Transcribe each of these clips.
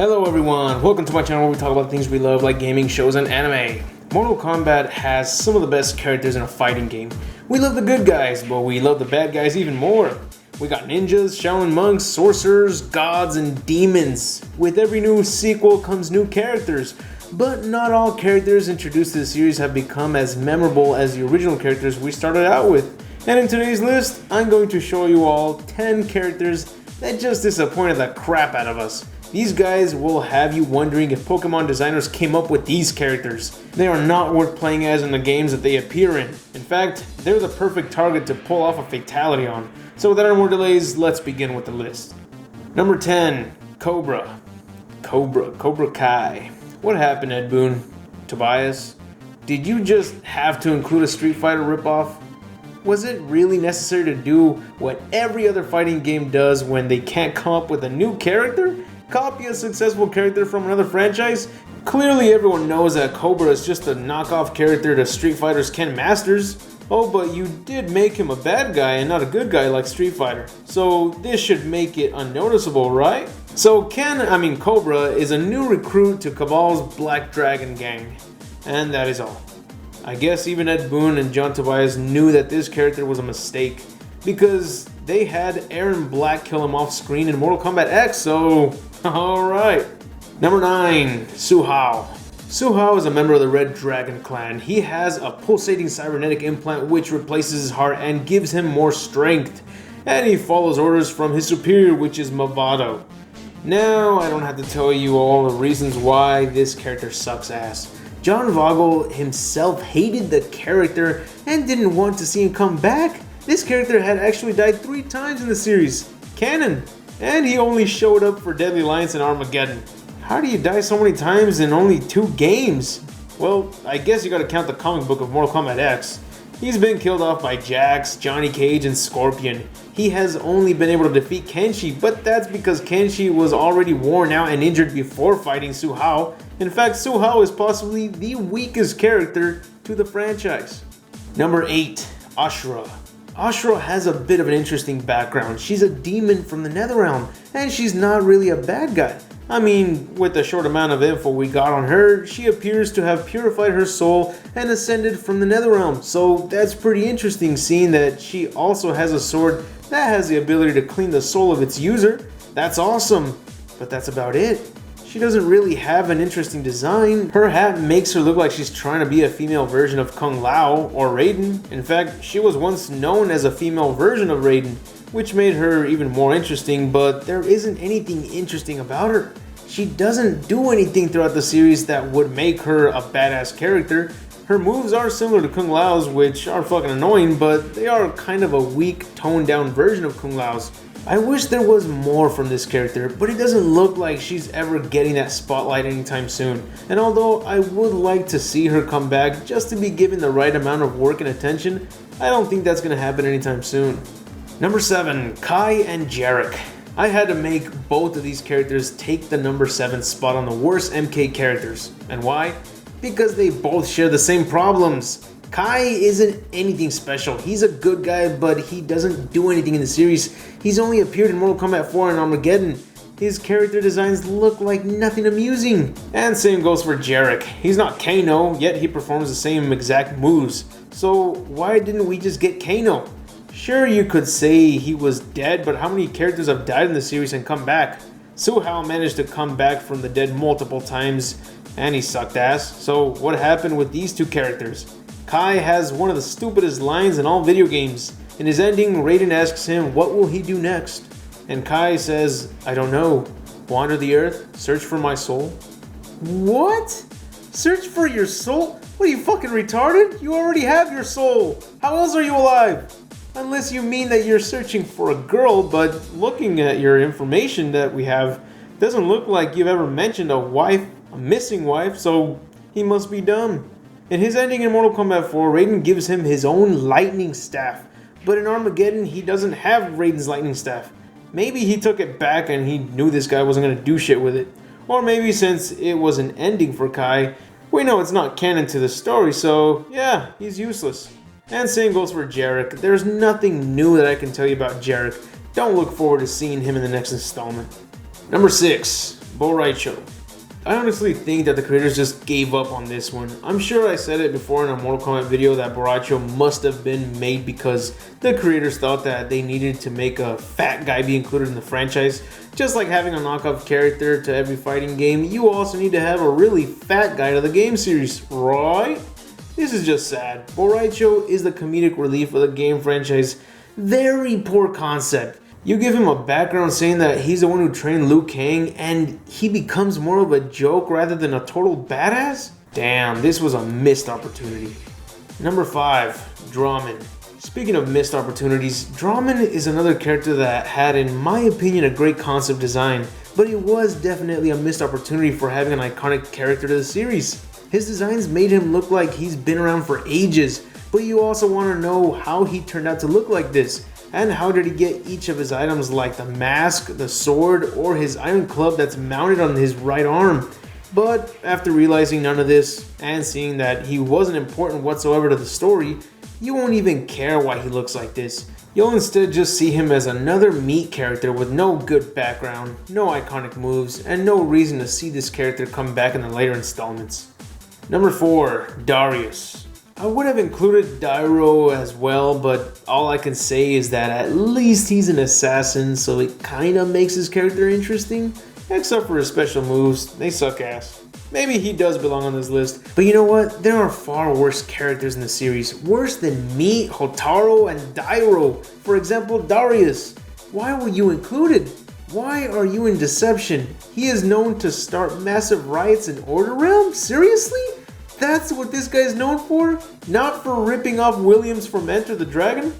Hello everyone, welcome to my channel where we talk about things we love like gaming, shows, and anime. Mortal Kombat has some of the best characters in a fighting game. We love the good guys, but we love the bad guys even more. We got ninjas, Shaolin monks, sorcerers, gods, and demons. With every new sequel comes new characters, but not all characters introduced to the series have become as memorable as the original characters we started out with. And in today's list, I'm going to show you all 10 characters that just disappointed the crap out of us. These guys will have you wondering if Pokemon designers came up with these characters. They are not worth playing as in the games that they appear in. In fact, they're the perfect target to pull off a fatality on. So without more delays, let's begin with the list. Number 10, Kobra. Cobra Kai. What happened, Ed Boon? Tobias? Did you just have to include a Street Fighter ripoff? Was it really necessary to do what every other fighting game does when they can't come up with a new character? Copy a successful character from another franchise? Clearly everyone knows that Kobra is just a knockoff character to Street Fighter's Ken Masters. Oh, but you did make him a bad guy and not a good guy like Street Fighter. So this should make it unnoticeable, right? So Cobra is a new recruit to Cabal's Black Dragon gang. And that is all. I guess even Ed Boon and John Tobias knew that this character was a mistake, because they had Aaron Black kill him off screen in Mortal Kombat X, so alright. Number 9, Hsu Hao. Hsu Hao is a member of the Red Dragon clan. He has a pulsating cybernetic implant which replaces his heart and gives him more strength. And he follows orders from his superior, which is Mavado. Now, I don't have to tell you all the reasons why this character sucks ass. John Vogel himself hated the character and didn't want to see him come back. This character had actually died 3 times in the series, canon, and he only showed up for Deadly Alliance and Armageddon. How do you die so many times in only 2 games? Well, I guess you gotta count the comic book of Mortal Kombat X. He's been killed off by Jax, Johnny Cage, and Scorpion. He has only been able to defeat Kenshi, but that's because Kenshi was already worn out and injured before fighting Hsu Hao. In fact, Hsu Hao is possibly the weakest character to the franchise. Number 8, Ashrah. Ashrah has a bit of an interesting background. She's a demon from the Netherrealm, and she's not really a bad guy. I mean, with the short amount of info we got on her, she appears to have purified her soul and ascended from the Netherrealm. So that's pretty interesting, seeing that she also has a sword that has the ability to clean the soul of its user. That's awesome, but that's about it. She doesn't really have an interesting design. Her hat makes her look like she's trying to be a female version of Kung Lao or Raiden. In fact, she was once known as a female version of Raiden, which made her even more interesting, but there isn't anything interesting about her. She doesn't do anything throughout the series that would make her a badass character. Her moves are similar to Kung Lao's, which are fucking annoying, but they are kind of a weak, toned down version of Kung Lao's. I wish there was more from this character, but it doesn't look like she's ever getting that spotlight anytime soon. And although I would like to see her come back just to be given the right amount of work and attention, I don't think that's going to happen anytime soon. Number 7, Kai and Jarek. I had to make both of these characters take the number 7 spot on the worst MK characters. And why? Because they both share the same problems. Kai isn't anything special. He's a good guy, but he doesn't do anything in the series. He's only appeared in Mortal Kombat 4 and Armageddon. His character designs look like nothing amusing. And same goes for Jarek. He's not Kano, yet he performs the same exact moves. So why didn't we just get Kano? Sure, you could say he was dead, but how many characters have died in the series and come back? Hsu Hao managed to come back from the dead multiple times, and he sucked ass. So what happened with these 2 characters? Kai has one of the stupidest lines in all video games. In his ending, Raiden asks him, what will he do next? And Kai says, I don't know. Wander the earth, search for my soul. What? Search for your soul? What, are you fucking retarded? You already have your soul. How else are you alive? Unless you mean that you're searching for a girl, but looking at your information that we have, doesn't look like you've ever mentioned a wife, a missing wife, so he must be dumb. In his ending in Mortal Kombat 4, Raiden gives him his own lightning staff, but in Armageddon he doesn't have Raiden's lightning staff. Maybe he took it back and he knew this guy wasn't going to do shit with it. Or maybe since it was an ending for Kai, we know it's not canon to the story, so yeah, he's useless. And same goes for Jarek. There's nothing new that I can tell you about Jarek. Don't look forward to seeing him in the next installment. Number 6, Rai Cho. I honestly think that the creators just gave up on this one. I'm sure I said it before in a Mortal Kombat video that Rai Cho must have been made because the creators thought that they needed to make a fat guy be included in the franchise. Just like having a knockoff character to every fighting game, you also need to have a really fat guy to the game series, right? This is just sad. Rai Cho is the comedic relief of the game franchise. Very poor concept. You give him a background saying that he's the one who trained Liu Kang and he becomes more of a joke rather than a total badass? Damn, this was a missed opportunity. Number 5, Drahmin. Speaking of missed opportunities, Drahmin is another character that had, in my opinion, a great concept design, but it was definitely a missed opportunity for having an iconic character to the series. His designs made him look like he's been around for ages, but you also want to know how he turned out to look like this. And how did he get each of his items like the mask, the sword, or his iron club that's mounted on his right arm? But after realizing none of this, and seeing that he wasn't important whatsoever to the story, you won't even care why he looks like this. You'll instead just see him as another meat character with no good background, no iconic moves, and no reason to see this character come back in the later installments. Number 4, Darrius. I would have included Dairo as well, but all I can say is that at least he's an assassin, so it kinda makes his character interesting. Except for his special moves, they suck ass. Maybe he does belong on this list, but you know what? There are far worse characters in the series. Worse than me, Hotaru, and Dairo. For example, Darrius. Why were you included? Why are you in Deception? He is known to start massive riots in Order Realm? Seriously? That's what this guy's known for? Not for ripping off Williams from Enter the Dragon?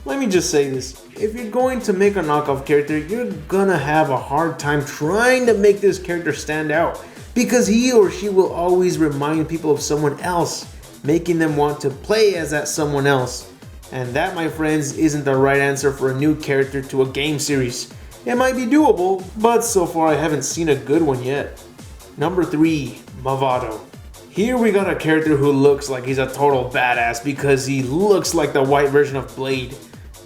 Let me just say this. If you're going to make a knockoff character, you're gonna have a hard time trying to make this character stand out. Because he or she will always remind people of someone else, making them want to play as that someone else. And that, my friends, isn't the right answer for a new character to a game series. It might be doable, but so far I haven't seen a good one yet. Number 3, Mavado. Here we got a character who looks like he's a total badass because he looks like the white version of Blade.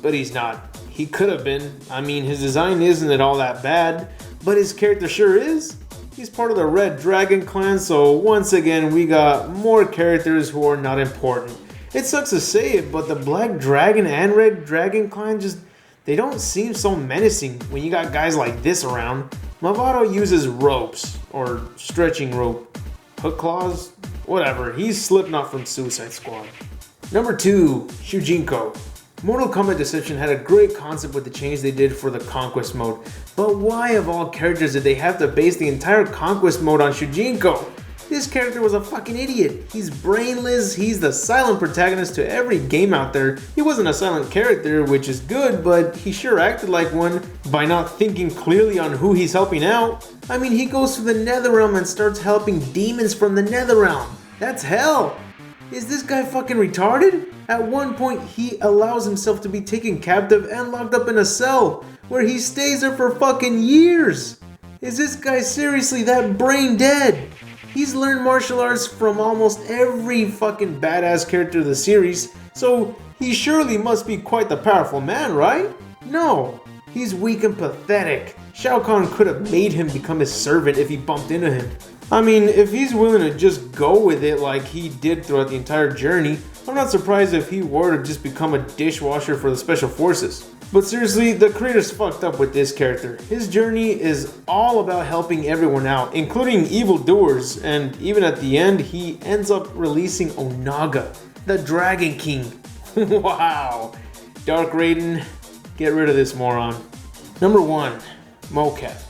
But he's not. He could have been. I mean, his design isn't at all that bad, but his character sure is. He's part of the Red Dragon clan, so once again we got more characters who are not important. It sucks to say it, but the Black Dragon and Red Dragon clan they don't seem so menacing when you got guys like this around. Mavado uses ropes, or stretching rope. Hook claws? Whatever, he's Slipknot from Suicide Squad. Number 2, Shujinko. Mortal Kombat Deception had a great concept with the change they did for the Conquest mode, but why of all characters did they have to base the entire Conquest mode on Shujinko? This character was a fucking idiot. He's brainless, he's the silent protagonist to every game out there. He wasn't a silent character, which is good, but he sure acted like one by not thinking clearly on who he's helping out. I mean, he goes to the Netherrealm and starts helping demons from the Netherrealm. That's hell. Is this guy fucking retarded? At one point, he allows himself to be taken captive and locked up in a cell, where he stays there for fucking years. Is this guy seriously that brain dead? He's learned martial arts from almost every fucking badass character of the series, so he surely must be quite the powerful man, right? No, he's weak and pathetic. Shao Kahn could have made him become his servant if he bumped into him. I mean, if he's willing to just go with it like he did throughout the entire journey, I'm not surprised if he were to just become a dishwasher for the Special Forces. But seriously, the creators fucked up with this character. His journey is all about helping everyone out, including evildoers, and even at the end, he ends up releasing Onaga, the Dragon King. Wow. Dark Raiden, get rid of this moron. Number 1, Mokap.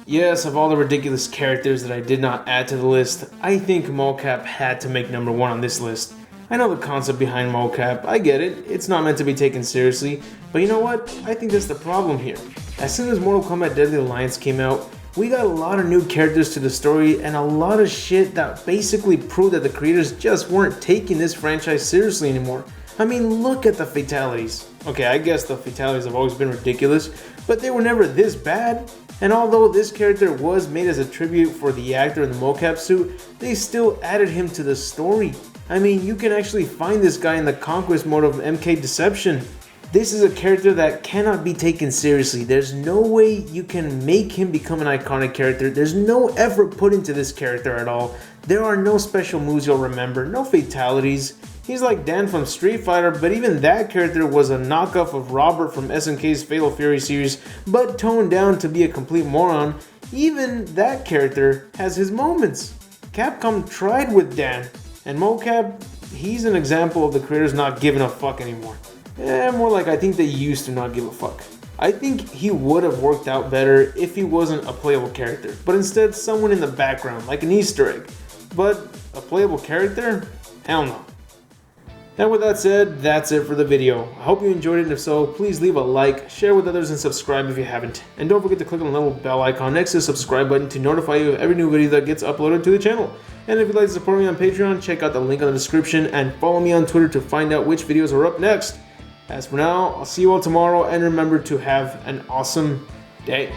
Yes, of all the ridiculous characters that I did not add to the list, I think Mokap had to make number 1 on this list. I know the concept behind Mokap, I get it, it's not meant to be taken seriously, but you know what, I think that's the problem here. As soon as Mortal Kombat Deadly Alliance came out, we got a lot of new characters to the story and a lot of shit that basically proved that the creators just weren't taking this franchise seriously anymore. I mean, look at the fatalities. Okay, I guess the fatalities have always been ridiculous, but they were never this bad. And although this character was made as a tribute for the actor in the mocap suit, they still added him to the story. I mean, you can actually find this guy in the Conquest mode of MK Deception. This is a character that cannot be taken seriously. There's no way you can make him become an iconic character. There's no effort put into this character at all. There are no special moves you'll remember, no fatalities. He's like Dan from Street Fighter, but even that character was a knockoff of Robert from SNK's Fatal Fury series, but toned down to be a complete moron. Even that character has his moments. Capcom tried with Dan, and Mokap, he's an example of the creators not giving a fuck anymore. More like I think they used to not give a fuck. I think he would have worked out better if he wasn't a playable character, but instead someone in the background, like an Easter egg. But a playable character? Hell no. And with that said, that's it for the video. I hope you enjoyed it, and if so, please leave a like, share with others, and subscribe if you haven't. And don't forget to click on the little bell icon next to the subscribe button to notify you of every new video that gets uploaded to the channel. And if you'd like to support me on Patreon, check out the link in the description, and follow me on Twitter to find out which videos are up next. As for now, I'll see you all tomorrow, and remember to have an awesome day.